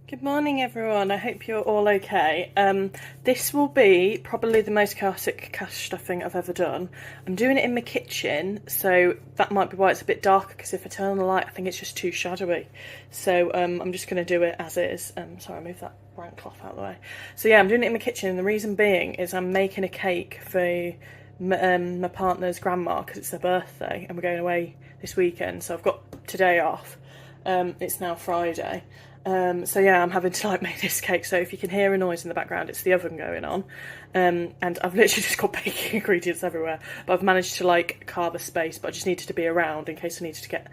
Good morning everyone, I hope you're all okay. This will be probably the most chaotic cash stuffing I've ever done. I'm doing it in my kitchen, so that might be why it's a bit darker, because if I turn on the light I think it's just too shadowy. So I'm just going to do it as is. Sorry, I moved that brown cloth out of the way. So yeah, I'm doing it in my kitchen, and the reason being is I'm making a cake for my partner's grandma, because it's her birthday and we're going away this weekend, so I've got today off. It's now Friday. So yeah, I'm having to like make this cake, so if you can hear a noise in the background, it's the oven going on. And I've literally just got baking ingredients everywhere, but I've managed to like carve a space, but I just needed to be around in case I needed to get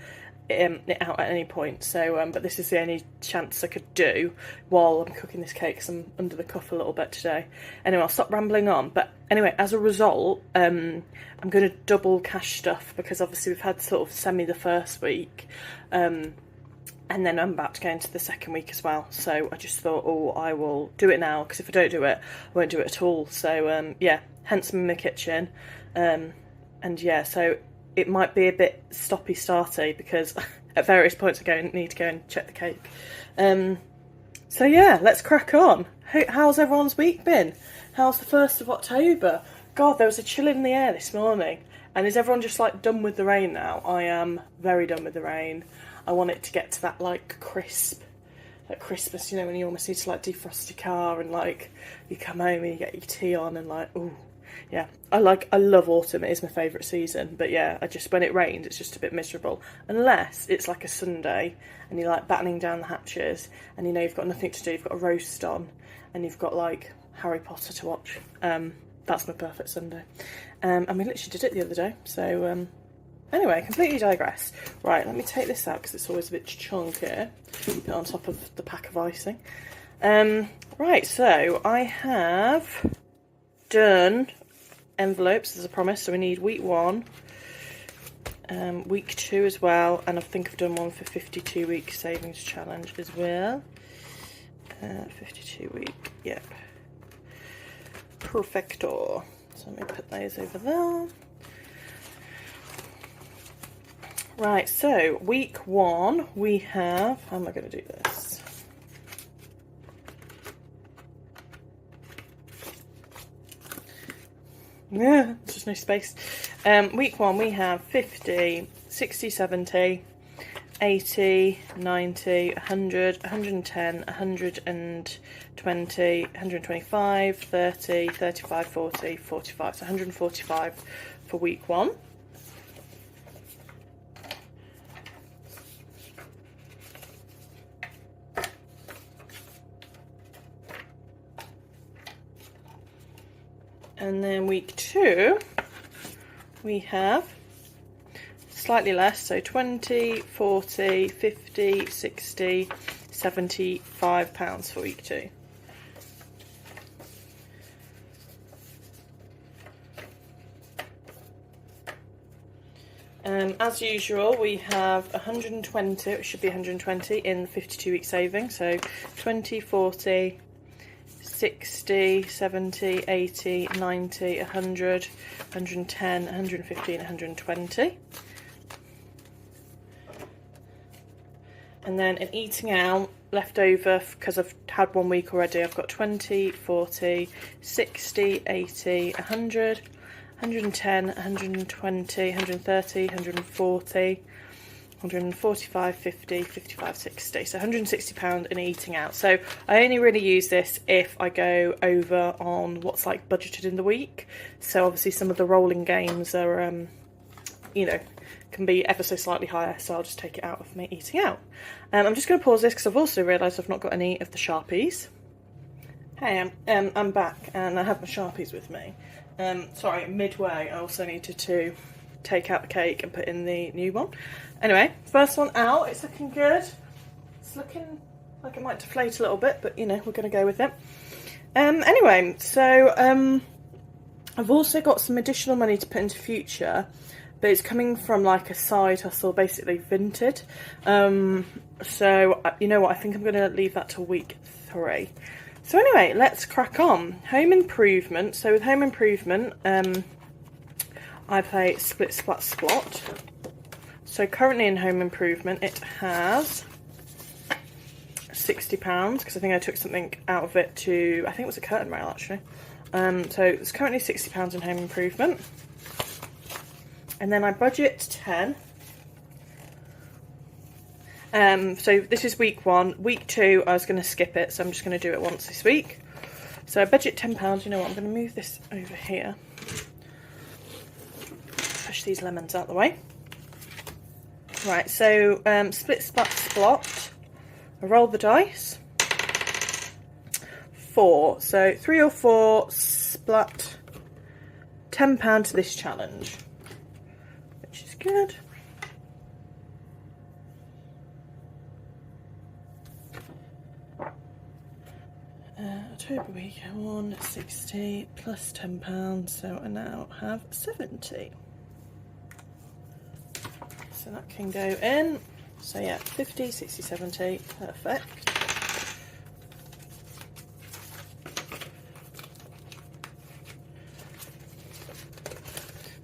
it out at any point. So but this is the only chance I could do while I'm cooking this cake, because I'm under the cuff a little bit today. Anyway, I'll stop rambling on. But anyway, as a result, I'm going to double cash stuff, because obviously we've had sort of semi the first week, and then I'm about to go into the second week as well. So I just thought, oh, I will do it now, because if I don't do it, I won't do it at all. So yeah, hence I'm in the kitchen. And yeah, so it might be a bit stoppy-starty, because at various points I need to go and check the cake. So yeah, let's crack on. How's everyone's week been? How's the 1st of October? God, there was a chill in the air this morning. And is everyone just like done with the rain now? I am very done with the rain. I want it to get to that like crisp, like Christmas, you know, when you almost need to like defrost your car, and like you come home and you get your tea on, and like, ooh, yeah. I love autumn. It is my favourite season, but yeah, when it rains, it's just a bit miserable. Unless it's like a Sunday and you're like battening down the hatches, and you know you've got nothing to do, you've got a roast on, and you've got like Harry Potter to watch. That's my perfect Sunday. And we literally did it the other day, so anyway, completely digress. Right, let me take this out, because it's always a bit chunky. Put it on top of the pack of icing. Right, so I have done envelopes as I promised, so we need week 1, week 2 as well, and I think I've done one for 52 week savings challenge as well. 52 week, yep. Perfecto. So let me put those over there. Right, so week 1 we have, how am I going to do this? Yeah, there's just no space. Week 1 we have 50, 60, 70, 80, 90, 100, 110, 120, 125, 30, 35, 40, 45. So 145 for week 1. And then week 2, we have slightly less, so 20, 40, 50, 60, 75 pounds for week 2. As usual, we have 120, it should be 120 in 52 week saving, so 20, 40, 60, 70, 80, 90, 100, 110, 115, 120. And then in eating out, left over, because I've had 1 week already, I've got 20, 40, 60, 80, 100, 110, 120, 130, 140, 145, 50, 55, 60. So £160 in eating out. So I only really use this if I go over on what's like budgeted in the week. So obviously some of the rolling games are, you know, can be ever so slightly higher. So I'll just take it out of my eating out. I'm just going to pause this because I've also realised I've not got any of the Sharpies. Hey, I'm back and I have my Sharpies with me. Sorry, midway I also needed to take out the cake and put in the new one. Anyway, first one out, it's looking good. It's looking like it might deflate a little bit, but you know, we're going to go with it. Anyway, so I've also got some additional money to put into future, but it's coming from like a side hustle, basically Vinted. So you know what, I think I'm going to leave that till week 3. So anyway, let's crack on. Home improvement. So with home improvement, I play Split, Splat, Splot. So currently in home improvement it has £60 because I think I took something out of it to, I think it was a curtain rail actually. So it's currently £60 in home improvement. And then I budget 10. So this is week 1. Week 2 I was going to skip it, so I'm just going to do it once this week. So I budget £10. You know what, I'm going to move this over here. Push these lemons out the way. Right, so split, splat, splot. I roll the dice. 4. So 3 or 4, splat, £10 to this challenge, which is good. October week 1, 60 plus £10, so I now have 70. So that can go in. So yeah, 50, 60, 70, perfect.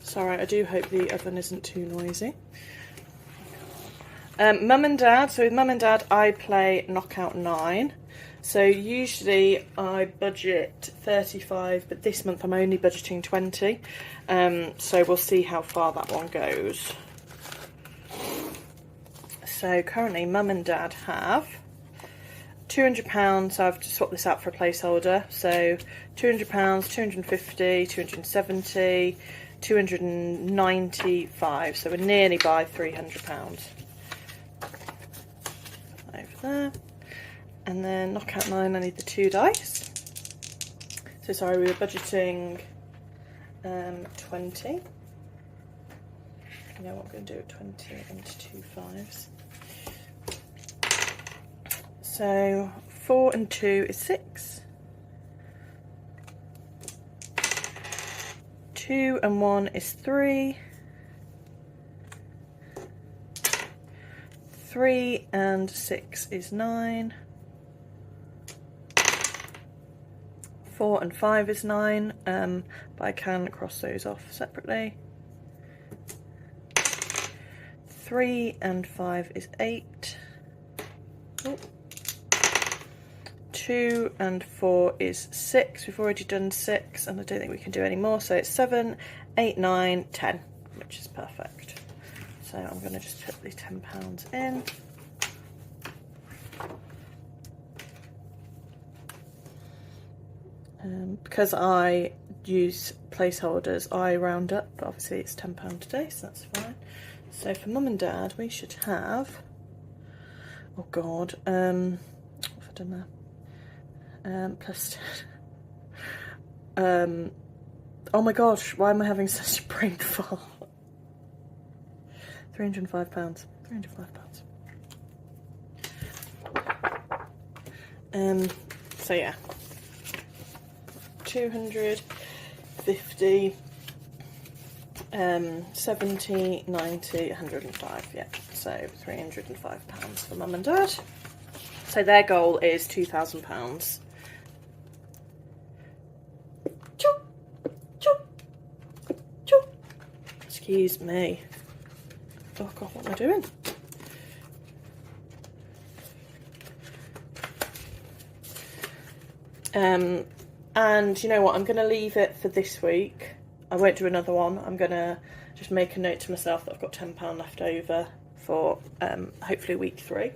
Sorry, I do hope the oven isn't too noisy. Mum and Dad, so with Mum and Dad I play Knockout 9. So usually I budget 35, but this month I'm only budgeting 20. So we'll see how far that one goes. So currently Mum and Dad have £200, so I've just swapped this out for a placeholder. So £200, 250, 270, 295, so we're nearly by £300. Over there. And then Knockout 9, I need the 2 dice. So sorry, we were budgeting 20. You know what I'm going to do at 20 into 2 5s. So 4 and 2 is 6. 2 and 1 is 3. 3 and 6 is 9. 4 and 5 is 9, but I can cross those off separately. 3 and 5 is 8. Oh. 2 and 4 is 6. We've already done 6 and I don't think we can do any more, so it's 7, 8, 9, 10, which is perfect. So I'm going to just put the £10 in. Because I use placeholders, I round up, but obviously it's £10 today, so that's fine. So for Mum and Dad, we should have, oh God, what have I done there? Plus 10. Oh my gosh, why am I having such a brain fart? £305. £305. So yeah. 250, 70, 90, 105, yeah, so £305 for Mum and Dad. So their goal is £2,000. Excuse me. Oh God, what am I doing? And you know what, I'm going to leave it for this week. I won't do another one. I'm going to just make a note to myself that I've got £10 left over for hopefully week 3.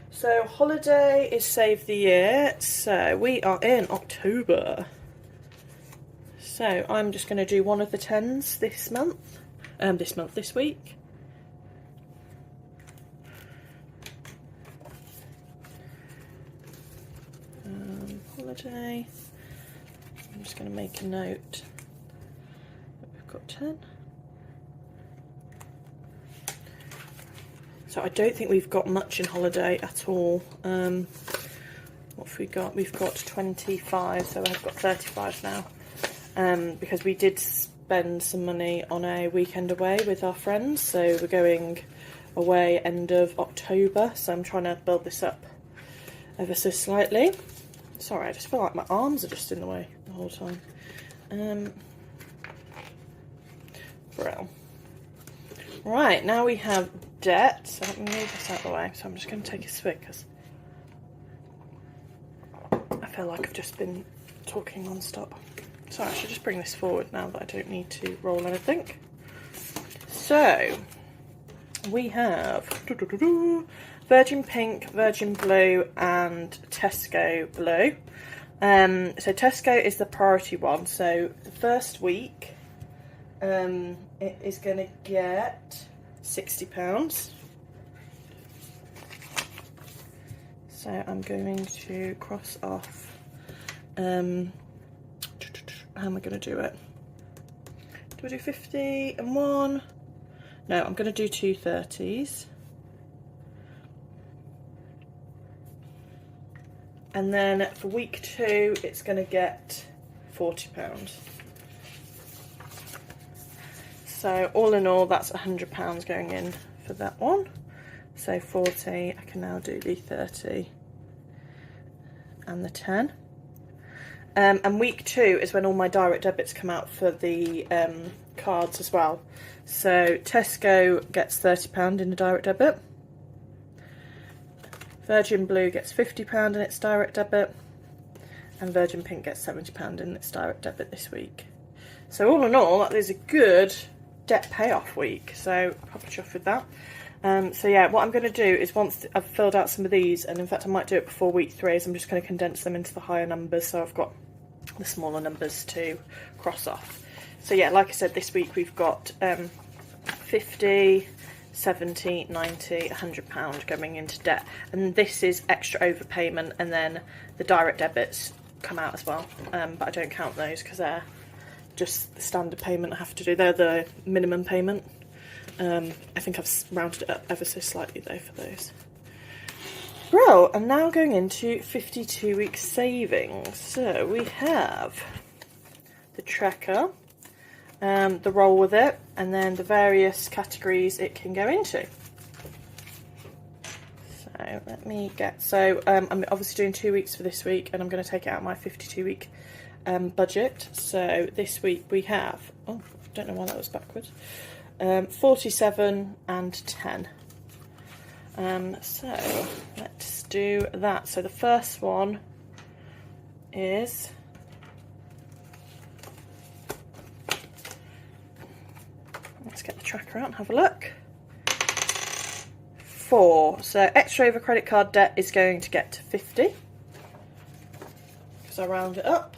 So holiday is Save the Year. So we are in October. So I'm just going to do one of the 10s this month. This week. Holiday. I'm just going to make a note that we've got 10. So I don't think we've got much in holiday at all. What have we got? We've got 25, so I've got 35 now. Because we did spend some money on a weekend away with our friends, so we're going away end of October, so I'm trying to build this up ever so slightly. Sorry, I just feel like my arms are just in the way the whole time. Brill. Right, now we have debt. So let me move this out of the way. So I'm just going to take a swig because I feel like I've just been talking non-stop. So I should just bring this forward now that I don't need to roll anything. So we have Virgin Pink, Virgin Blue and Tesco Blue. So Tesco is the priority one. So the first week it is going to get £60. So I'm going to cross off, how am I going to do it? Do I do 50 and 1? No, I'm going to do 2 30s. And then for week 2, it's going to get £40. So all in all, that's £100 going in for that one. So 40, I can now do the 30 and the 10. And week 2 is when all my direct debits come out for the cards as well. So Tesco gets £30 in the direct debit. Virgin Blue gets £50 in its direct debit. And Virgin Pink gets £70 in its direct debit this week. So all in all, that is a good debt payoff week. So proper chuffed with that. So yeah, what I'm going to do is once I've filled out some of these, and in fact I might do it before week 3, is I'm just going to condense them into the higher numbers so I've got the smaller numbers to cross off. So yeah, like I said, this week we've got 50, 70, 90, £100 going into debt, and this is extra overpayment, and then the direct debits come out as well, but I don't count those because they're just the standard payment I have to do. They're the minimum payment. I think I've rounded it up ever so slightly though for those. Well, I'm now going into 52-week savings. So we have the tracker, the roll with it, and then the various categories it can go into. So let me get, I'm obviously doing 2 weeks for this week, and I'm going to take it out of my 52-week budget. So this week we have, oh, I don't know why that was backwards, 47 and 10. So let's do that. So the first one is let's get the tracker out and have a look. 4. So extra over credit card debt is going to get to 50 because I round it up.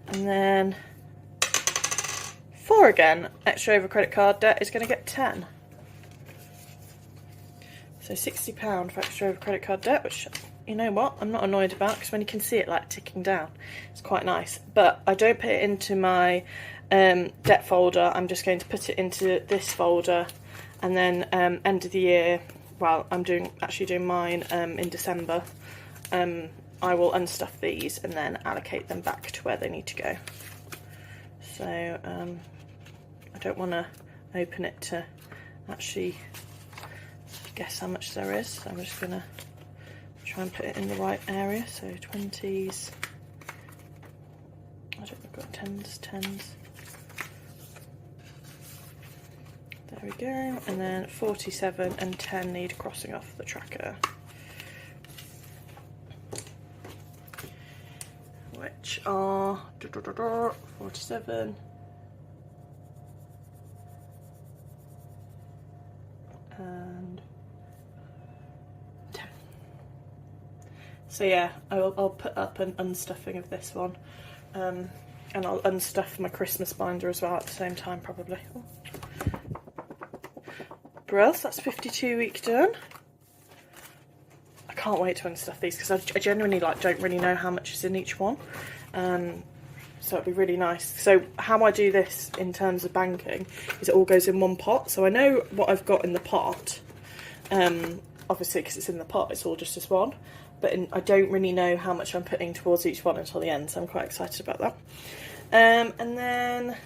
And then 4 again, extra over credit card debt is going to get 10. So £60 for extra over credit card debt, which, you know what, I'm not annoyed about, because when you can see it like ticking down, it's quite nice. But I don't put it into my debt folder, I'm just going to put it into this folder, and then end of the year, well, I'm actually doing mine in December, I will unstuff these and then allocate them back to where they need to go. So I don't want to open it to actually guess how much there is. So I'm just going to try and put it in the right area. So 20s, I don't know, I've got 10s. There we go. And then 47 and 10 need crossing off the tracker, which are 47 and 10. So yeah, I'll put up an unstuffing of this one, and I'll unstuff my Christmas binder as well at the same time probably. Oh. Brilliant, that's 52 week done. I can't wait to unstuff these because I genuinely don't really know how much is in each one, so it'd be really nice. So how I do this in terms of banking is it all goes in one pot, so I know what I've got in the pot, obviously because it's in the pot it's all just as one, but I don't really know how much I'm putting towards each one until the end, so I'm quite excited about that. And then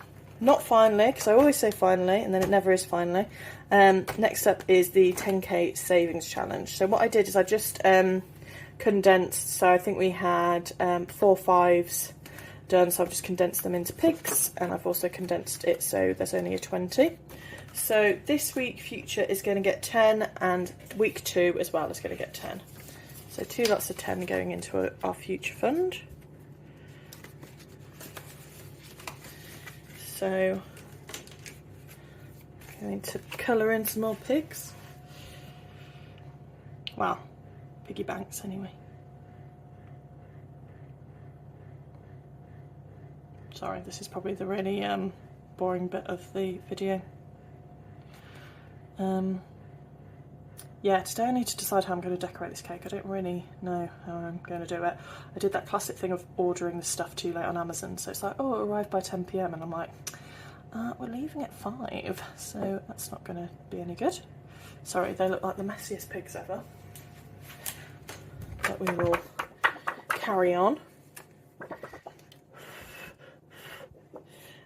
not finally, because I always say finally and then it never is finally, next up is the 10k savings challenge. So what I did is I just condensed, so I think we had 4 5s done, so I've just condensed them into pigs, and I've also condensed it so there's only a 20. So this week Future is going to get 10, and week 2 as well is going to get 10. So 2 lots of 10 going into our Future fund. So going to colour in some more pigs. Well, piggy banks anyway. Sorry, this is probably the really boring bit of the video. Yeah, today I need to decide how I'm going to decorate this cake. I don't really know how I'm going to do it. I did that classic thing of ordering the stuff too late on Amazon, so it's like, oh, it arrived by 10 PM, and I'm like, we're leaving at 5, so that's not going to be any good. Sorry, they look like the messiest pigs ever. But we will carry on.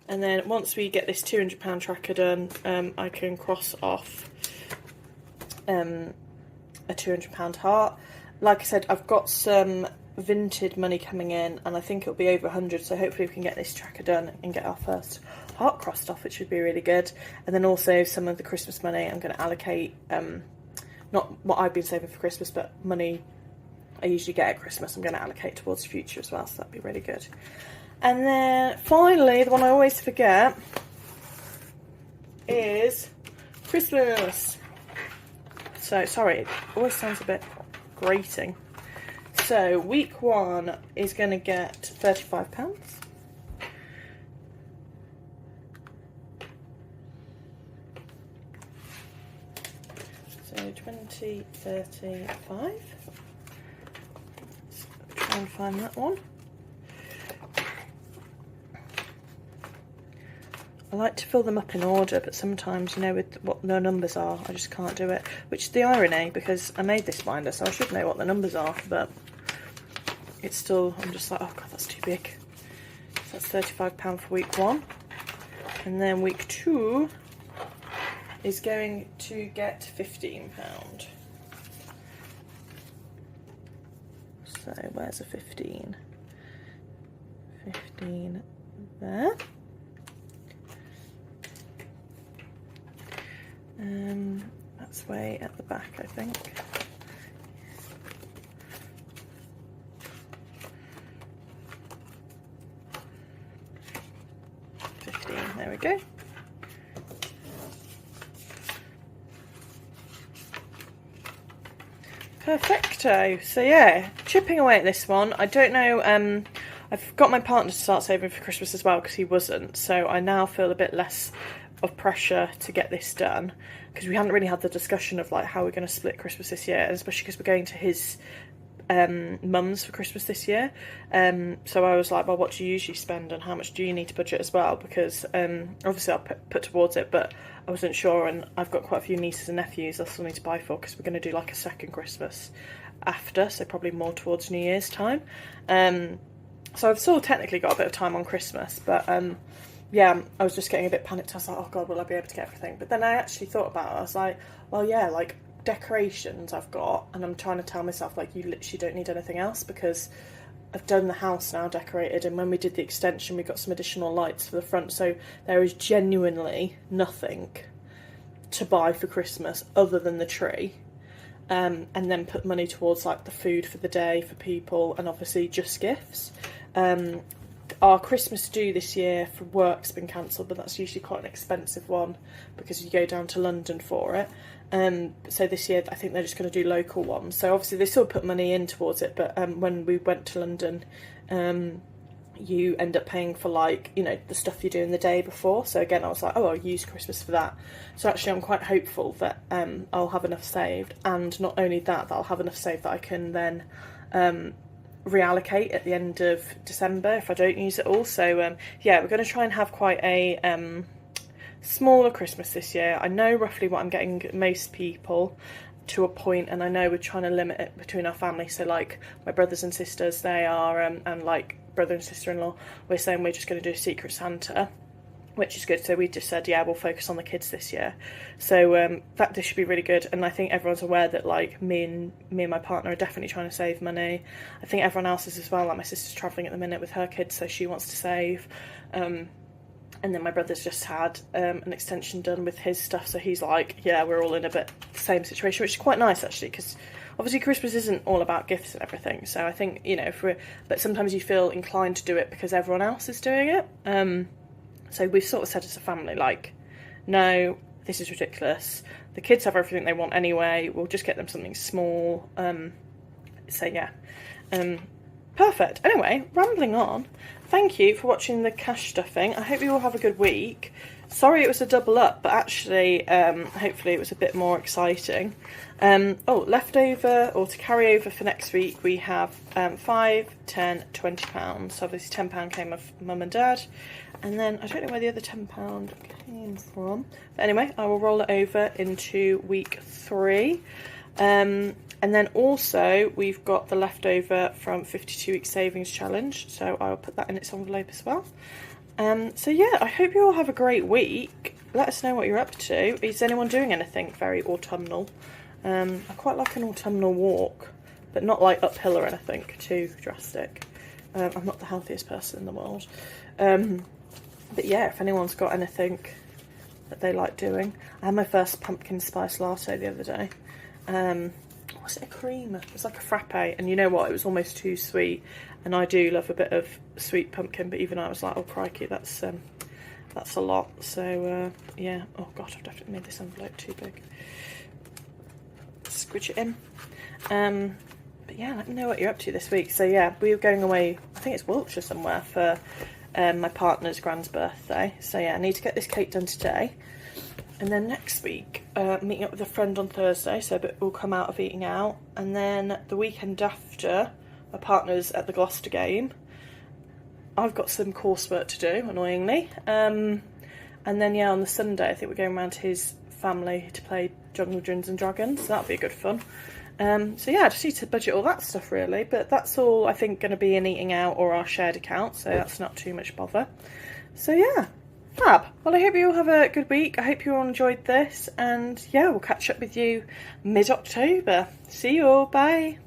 And then once we get this £200 tracker done, I can cross off a £200 heart. Like I said, I've got some Vinted money coming in, and I think it'll be over 100, so hopefully we can get this tracker done and get our first heart crossed off, which would be really good. And then also some of the Christmas money I'm going to allocate, not what I've been saving for Christmas, but money I usually get at Christmas I'm going to allocate towards Future as well, so that'd be really good. And then finally, the one I always forget is Christmas. So, sorry, it always sounds a bit grating. So, week 1 is going to get £35. So, 20, 35. Let's try and find that one. I like to fill them up in order, but sometimes, you know, with what the numbers are, I just can't do it. Which is the irony, because I made this binder, so I should know what the numbers are, but it's still, I'm just like, oh god, that's too big. So that's £35 for week 1. And then week 2 is going to get £15. So where's a 15? 15 there. That's way at the back, I think. There we go. Perfecto. So yeah, chipping away at this one. I don't know, I've got my partner to start saving for Christmas as well because he wasn't, so I now feel a bit less of pressure to get this done, because we hadn't really had the discussion of like how we're going to split Christmas this year, and especially because we're going to his mum's for Christmas this year. So I was like, well, what do you usually spend and how much do you need to budget as well, because obviously I'll put towards it, but I wasn't sure, and I've got quite a few nieces and nephews I still need to buy for, because we're going to do like a second Christmas after, so probably more towards New Year's time. So I've still technically got a bit of time on Christmas, but yeah, I was just getting a bit panicked. I was like, oh god, will I be able to get everything? But then I actually thought about it. I was like, well, yeah, like decorations I've got, and I'm trying to tell myself like, you literally don't need anything else, because I've done the house now decorated, and when we did the extension we got some additional lights for the front, so there is genuinely nothing to buy for Christmas other than the tree. And then put money towards like the food for the day for people, and obviously just gifts. Our Christmas do this year for work's been cancelled, but that's usually quite an expensive one because you go down to London for it. So this year I think they're just going to do local ones. So obviously they still put money in towards it, but when we went to London, you end up paying for like, you know, the stuff you're doing the day before. So again, I was like, oh, I'll use Christmas for that. So actually I'm quite hopeful that I'll have enough saved, and not only that, I'll have enough saved that I can then reallocate at the end of December if I don't use it all. So yeah, we're going to try and have quite a smaller Christmas this year. I know roughly what I'm getting most people to a point, and I know we're trying to limit it between our family. So like my brothers and sisters, they are and like brother and sister-in-law, we're saying we're just going to do a Secret Santa, which is good. So we just said, yeah, we'll focus on the kids this year. So this should be really good. And I think everyone's aware that like me and my partner are definitely trying to save money. I think everyone else is as well. Like my sister's travelling at the minute with her kids, so she wants to save. And then my brother's just had an extension done with his stuff, so he's like, yeah, we're all in a bit the same situation, which is quite nice actually, because obviously Christmas isn't all about gifts and everything. So I think, you know, but sometimes you feel inclined to do it because everyone else is doing it. So we've sort of said as a family, like, no, this is ridiculous. The kids have everything they want anyway. We'll just get them something small. So yeah, perfect. Anyway, rambling on. Thank you for watching the cash stuffing. I hope you all have a good week. Sorry it was a double up, but actually, hopefully it was a bit more exciting. Leftover, or to carry over for next week, we have £5, 10, £20. So obviously £10 came off mum and dad. And then I don't know where the other £10 came from. But anyway, I will roll it over into week 3. And then also we've got the leftover from 52 Week Savings Challenge, so I'll put that in its envelope as well. So yeah, I hope you all have a great week. Let us know what you're up to. Is anyone doing anything very autumnal? I quite like an autumnal walk, but not like uphill or anything too drastic. I'm not the healthiest person in the world. But yeah, if anyone's got anything that they like doing. I had my first pumpkin spice latte the other day. Was it a creamer? It was like a frappe, and you know what, it was almost too sweet, and I do love a bit of sweet pumpkin, but even I was like, oh crikey, that's a lot. So yeah, oh god, I've definitely made this envelope too big. Squidge it in. But yeah, let me know what you're up to this week. So yeah, we're going away, I think it's Wiltshire somewhere, for my partner's grand's birthday. So yeah, I need to get this cake done today. And then next week, meeting up with a friend on Thursday, so we'll come out of eating out. And then the weekend after, my partner's at the Gloucester game. I've got some coursework to do, annoyingly. And then, yeah, on the Sunday, I think we're going around to his family to play Dungeons and Dragons. So that'll be a good fun. So yeah, I just need to budget all that stuff, really. But that's all, I think, going to be in eating out or our shared account, so that's not too much bother. So yeah. Fab. Well, I hope you all have a good week. I hope you all enjoyed this, and yeah, we'll catch up with you mid-October. See you all. Bye.